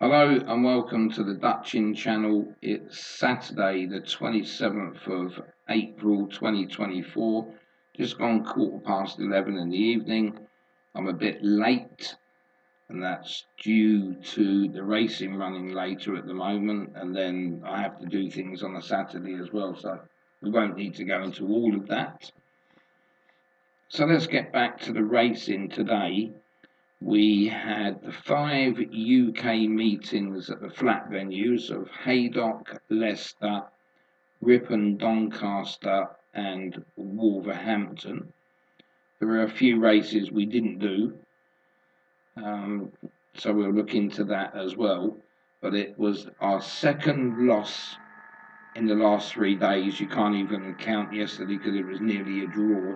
Hello and welcome to the Dutchin channel. It's Saturday, the 27th of April 2024. Just gone 11:15 in the evening. I'm a bit late, and that's due to the racing running later at the moment, and then I have to do things on a Saturday as well, so we won't need to go into all of that. So let's get back to the racing today. We had the 5 UK meetings at the flat venues of Haydock, Leicester, Ripon, Doncaster and Wolverhampton. There were a few races we didn't do, so we'll look into that as well. But it was our second loss in the last 3 days. You can't even count yesterday because it was nearly a draw.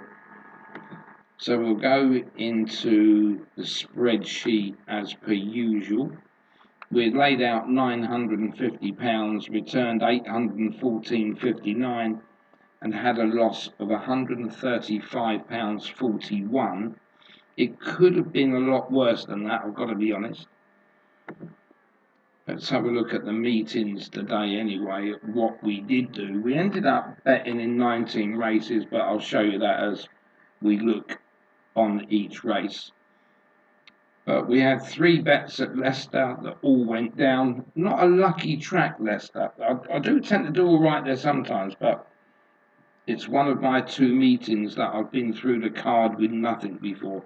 So we'll go into the spreadsheet as per usual. We had laid out £950, returned £814.59 and had a loss of £135.41. It could have been a lot worse than that, I've got to be honest. Let's have a look at the meetings today anyway, what we did do. We ended up betting in 19 races, but I'll show you that as we look on each race. But we had 3 bets at Leicester that all went down. Not a lucky track, Leicester. I do tend to do all right there sometimes, but it's one of my 2 meetings that I've been through the card with nothing before.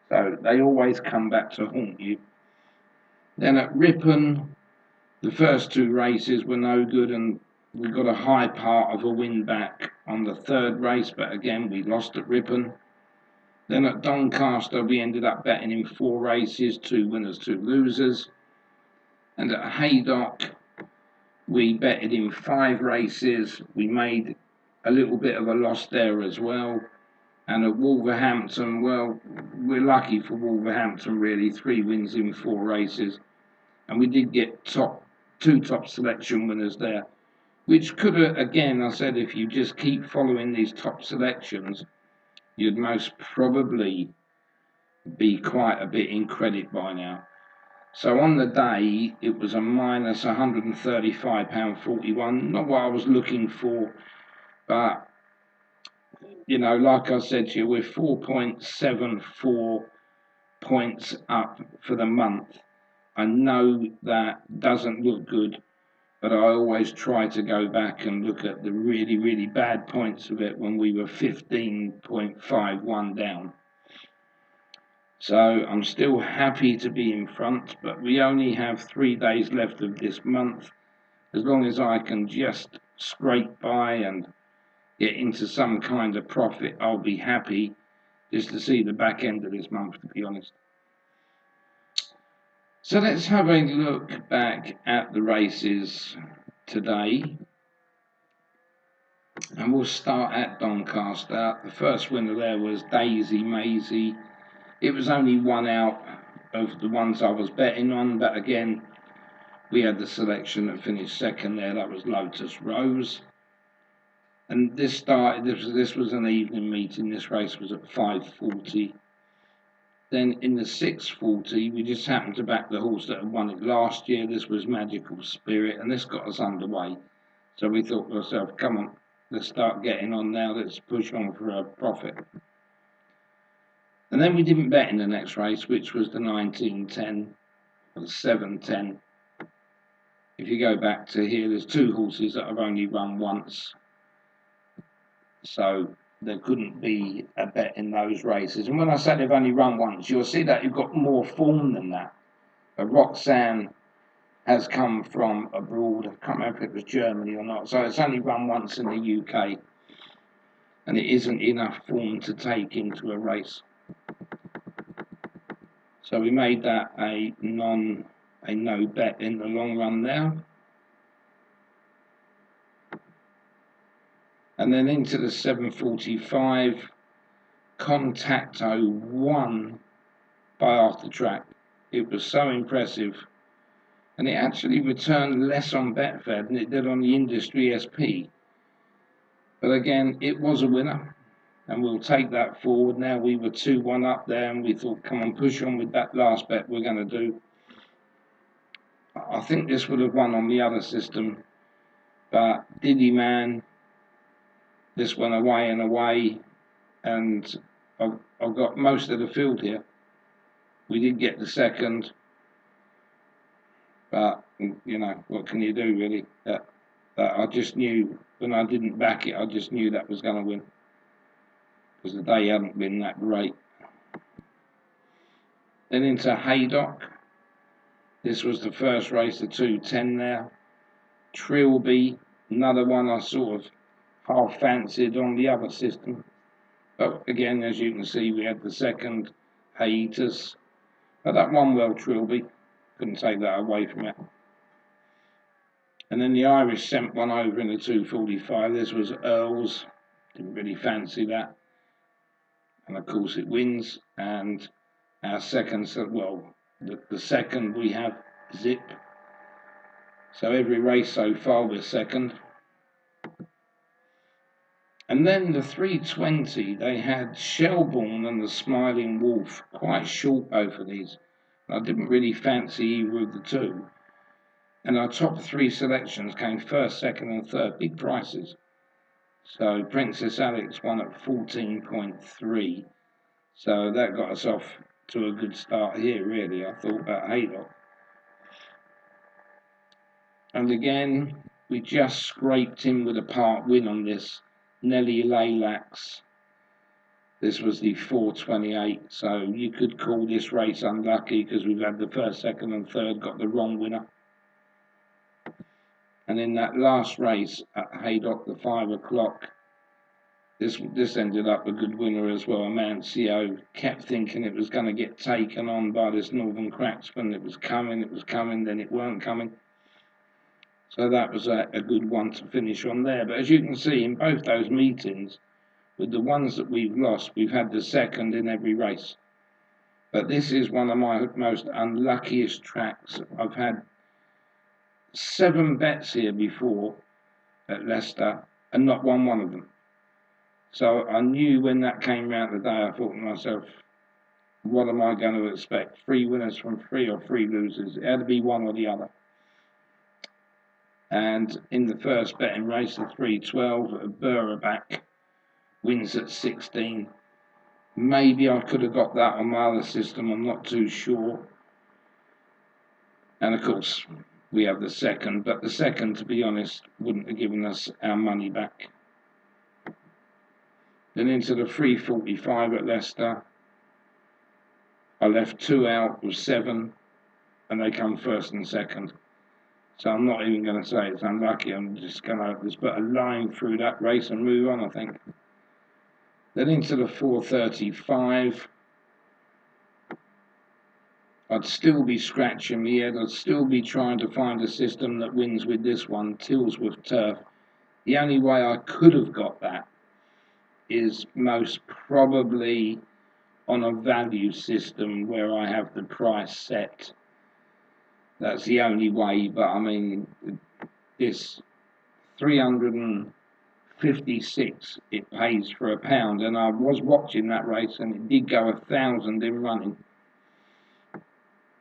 So they always come back to haunt you. Then at Ripon, the first 2 races were no good, and we got a high part of a win back on the 3rd race, but again we lost at Ripon. Then at Doncaster, we ended up betting in 4 races, 2 winners, 2 losers. And at Haydock, we betted in 5 races. We made a little bit of a loss there as well. And at Wolverhampton, well, we're lucky for Wolverhampton, really. 3 wins in 4 races. And we did get 2 top selection winners there, which could have, again, I said, if you just keep following these top selections, you'd most probably be quite a bit in credit by now. So on the day, it was a minus £135.41. Not what I was looking for, but, you know, like I said to you, we're 4.74 points up for the month. I know that doesn't look good, but I always try to go back and look at the really, really bad points of it when we were 15.51 down. So I'm still happy to be in front, but we only have 3 days left of this month. As long as I can just scrape by and get into some kind of profit, I'll be happy just to see the back end of this month, to be honest. So let's have a look back at the races today. And we'll start at Doncaster. The first winner there was Daisy Maisie. It was only 1 out of the ones I was betting on, but again, we had the selection that finished second there. That was Lotus Rose. And this was an evening meeting. This race was at 5:40. Then in the 6:40, we just happened to back the horse that had won it last year. This was Magical Spirit, and this got us underway. So we thought to ourselves, come on, let's start getting on now. Let's push on for a profit. And then we didn't bet in the next race, which was the 19:10 or the 7:10. If you go back to here, there's 2 horses that have only run once. So there couldn't be a bet in those races. And when I say they've only run once, you'll see that you've got more form than that. But Roxanne has come from abroad. I can't remember if it was Germany or not. So it's only run once in the UK. And it isn't enough form to take into a race. So we made that a no bet in the long run there. And then into the 7:45, Contacto won by After Track. It was so impressive. And it actually returned less on Betfair than it did on the Industry SP. But again, it was a winner. And we'll take that forward. Now we were 2-1 up there, and we thought, come on, push on with that last bet we're going to do. I think this would have won on the other system, but Diddy Man, this went away and away, and I've got most of the field here. We did get the second, but you know, what can you do really? That I just knew when I didn't back it, I just knew that was going to win, because the day hadn't been that great. Then into Haydock. This was the first race, the 2:10 there. Trilby, another one I sort of half fancied on the other system. But again, as you can see, we had the second hiatus. But that won well, Trilby. Couldn't take that away from it. And then the Irish sent one over in the 2:45. This was Earls. Didn't really fancy that. And of course it wins. And our second, well, the second we have Zip. So every race so far we're second. And then the 3:20, they had Shelbourne and the Smiling Wolf, quite short both of these. I didn't really fancy either of the two. And our top three selections came first, second and third, big prices. So Princess Alex won at 14.3. So that got us off to a good start here, really, I thought, at Haydock. And again, we just scraped in with a part win on this. Nelly Laylax. This was the 4:28, so you could call this race unlucky because we've had the first, second and third got the wrong winner. And in that last race at Haydock, the 5 o'clock, this ended up a good winner as well. Amancio kept thinking it was going to get taken on by this Northern Cracksman. It was coming, then it weren't coming. So that was a good one to finish on there. But as you can see, in both those meetings, with the ones that we've lost, we've had the second in every race. But this is one of my most unluckiest tracks. I've had 7 bets here before at Leicester and not won one of them. So I knew when that came round today, I thought to myself, what am I going to expect? 3 winners from 3 or 3 losers? It had to be one or the other. And in the first betting race, the 3:12, Burraback wins at 16. Maybe I could have got that on my other system, I'm not too sure. And of course, we have the second, but the second, to be honest, wouldn't have given us our money back. Then into the 3:45 at Leicester. I left 2 out with 7, and they come first and second. So I'm not even going to say it's unlucky, I'm just going to just put a line through that race and move on, I think. Then into the 4:35. I'd still be scratching my head. I'd still be trying to find a system that wins with this one, Tilsworth Turf. The only way I could have got that is most probably on a value system where I have the price set. That's the only way, but I mean, this 356, it pays for £1, and I was watching that race and it did go 1,000 in running.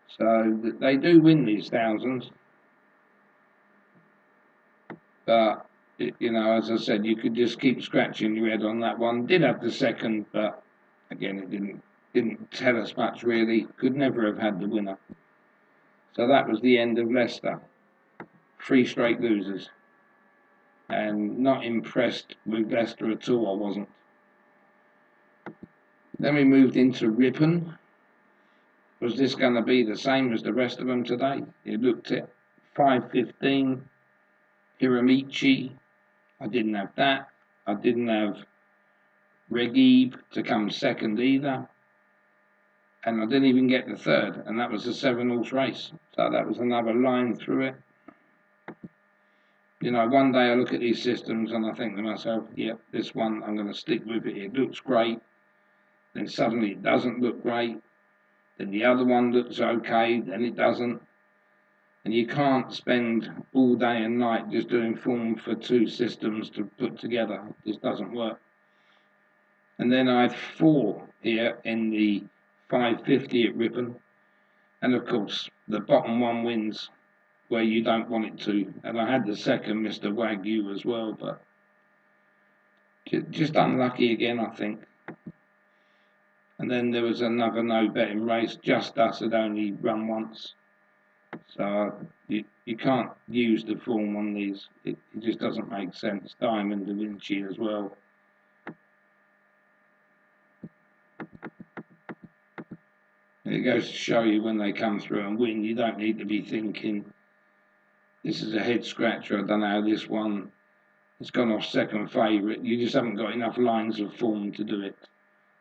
So they do win these thousands, but you know, as I said, you could just keep scratching your head on that one. Did have the second, but again, it didn't tell us much really. Could never have had the winner. So that was the end of Leicester. 3 straight losers, and not impressed with Leicester at all. I wasn't. Then we moved into Ripon. Was this going to be the same as the rest of them today? It looked at 5:15. Hiramichi. I didn't have that. I didn't have Regib to come second either. And I didn't even get the third, and that was a 7-horse race. So that was another line through it. You know, one day I look at these systems and I think to myself, yep, this one, I'm going to stick with it. It looks great. Then suddenly it doesn't look great. Then the other one looks okay, then it doesn't. And you can't spend all day and night just doing form for 2 systems to put together. This doesn't work. And then I had 4 here in the 5:50 at Ripon. And of course, the bottom one wins. where you don't want it to. And I had the second Mr. Wagyu as well, but just unlucky again, I think. And then there was another no betting race. Just Us had only run once, so you can't use the form on these. It just doesn't make sense. Diamond Da Vinci as well. It goes to show you when they come through and win, you don't need to be thinking this is a head scratcher. I don't know how this one has gone off second favourite. You just haven't got enough lines of form to do it.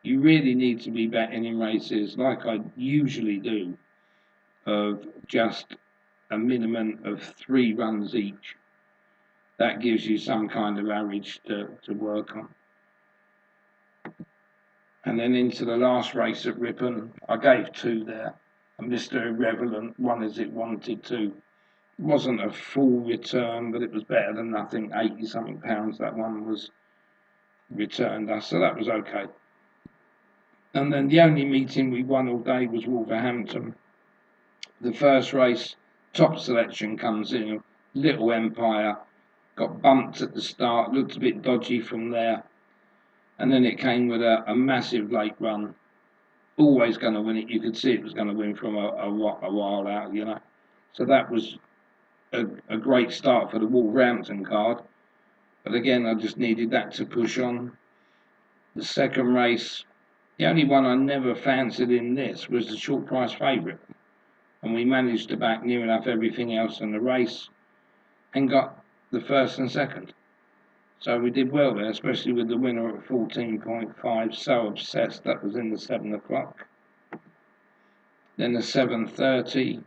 You really need to be betting in races like I usually do, of just a minimum of 3 runs each. That gives you some kind of average to work on. And then into the last race at Ripon, I gave 2 there. And Mr. Irrelevant won as it wanted to. It wasn't a full return, but it was better than nothing. 80 something pounds that one was returned us, so that was okay. And then the only meeting we won all day was Wolverhampton. The first race, Top Selection comes in, Little Empire, got bumped at the start, looked a bit dodgy from there, and then it came with a massive late run. Always going to win it. You could see it was going to win from a while out, you know. So that was a great start for the Wolverhampton card. But again, I just needed that to push on. The second race, the only one I never fancied in this was the short price favourite. And we managed to back near enough everything else in the race and got the first and second. So we did well there, especially with the winner at 14.5. So Obsessed, that was in the 7 o'clock. Then the 7:30,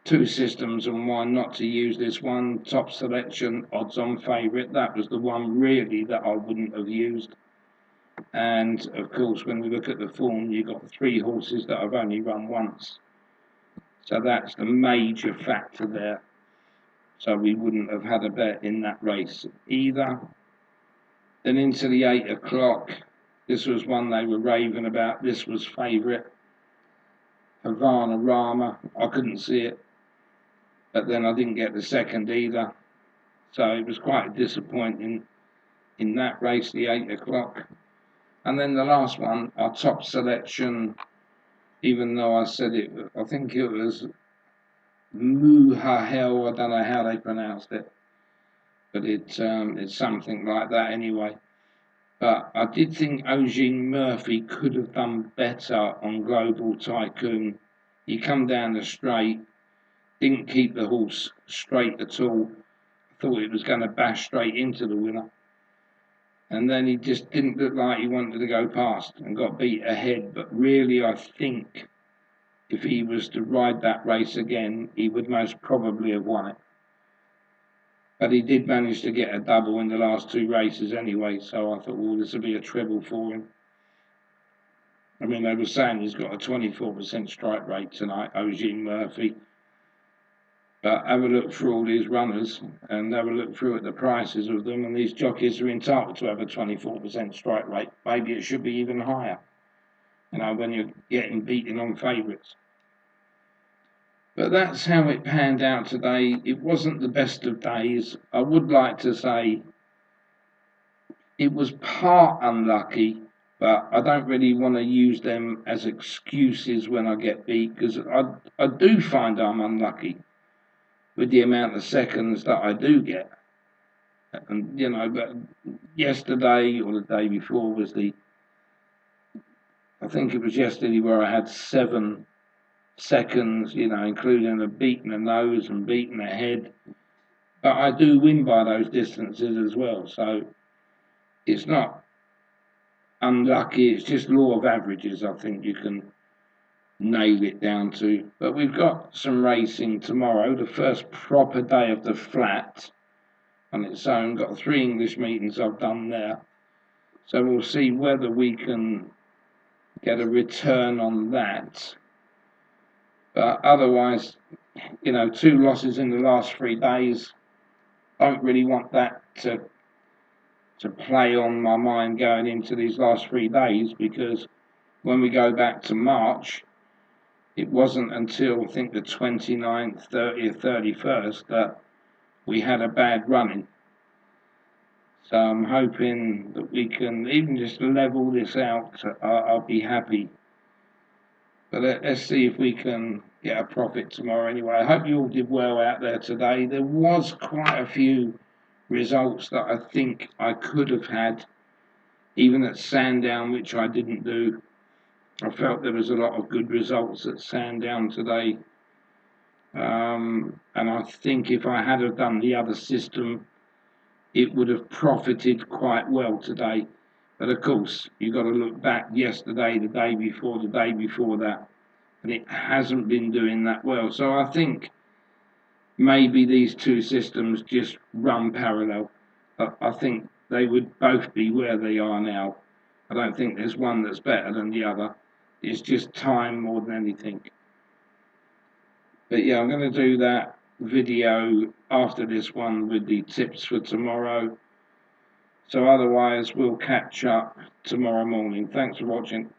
2 systems and one not to use this one. Top Selection, odds on favourite. That was the one really that I wouldn't have used. And of course, when we look at the form, you've got 3 horses that have only run once. So that's the major factor there. So we wouldn't have had a bet in that race either. Then into the 8 o'clock, this was one they were raving about. This was favourite, Havana Rama. I couldn't see it, but then I didn't get the second either. So it was quite disappointing in that race, the 8 o'clock. And then the last one, our Top Selection, even though I said it, I think it was Muhahel, I don't know how they pronounced it, but it's something like that anyway. But I did think Eugene Murphy could have done better on Global Tycoon. He come down the straight, didn't keep the horse straight at all. Thought it was going to bash straight into the winner. And then he just didn't look like he wanted to go past and got beat ahead. But really, I think if he was to ride that race again, he would most probably have won it. But he did manage to get a double in the last 2 races anyway, so I thought, well, this will be a treble for him. I mean, they were saying he's got a 24% strike rate tonight, Eugene Murphy. But have a look through all these runners and have a look through at the prices of them, and these jockeys are entitled to have a 24% strike rate. Maybe it should be even higher, you know, when you're getting beaten on favourites. But that's how it panned out today. It wasn't the best of days. I would like to say it was part unlucky, but I don't really want to use them as excuses when I get beat, because I do find I'm unlucky with the amount of seconds that I do get. And, you know, but yesterday or the day before was I think it was yesterday where I had 7 seconds, you know, including a beating a nose and beating a head. But I do win by those distances as well. So it's not unlucky, it's just law of averages, I think you can nail it down to. But we've got some racing tomorrow, the first proper day of the flat on its own. Got 3 English meetings I've done there, so we'll see whether we can get a return on that. But otherwise, you know, 2 losses in the last 3 days, don't really want that to play on my mind going into these last 3 days, because when we go back to March, it wasn't until I think the 29th, 30th, 31st that we had a bad running. So I'm hoping that we can even just level this out. I'll be happy. But let's see if we can get a profit tomorrow anyway. I hope you all did well out there today. There was quite a few results that I think I could have had, even at Sandown, which I didn't do. I felt there was a lot of good results at Sandown today. And I think if I had have done the other system, it would have profited quite well today. But of course, you've got to look back yesterday, the day before that, and it hasn't been doing that well. So I think maybe these two systems just run parallel. I think they would both be where they are now. I don't think there's one that's better than the other. It's just time more than anything. But yeah, I'm going to do that video after this one with the tips for tomorrow. So otherwise, we'll catch up tomorrow morning. Thanks for watching.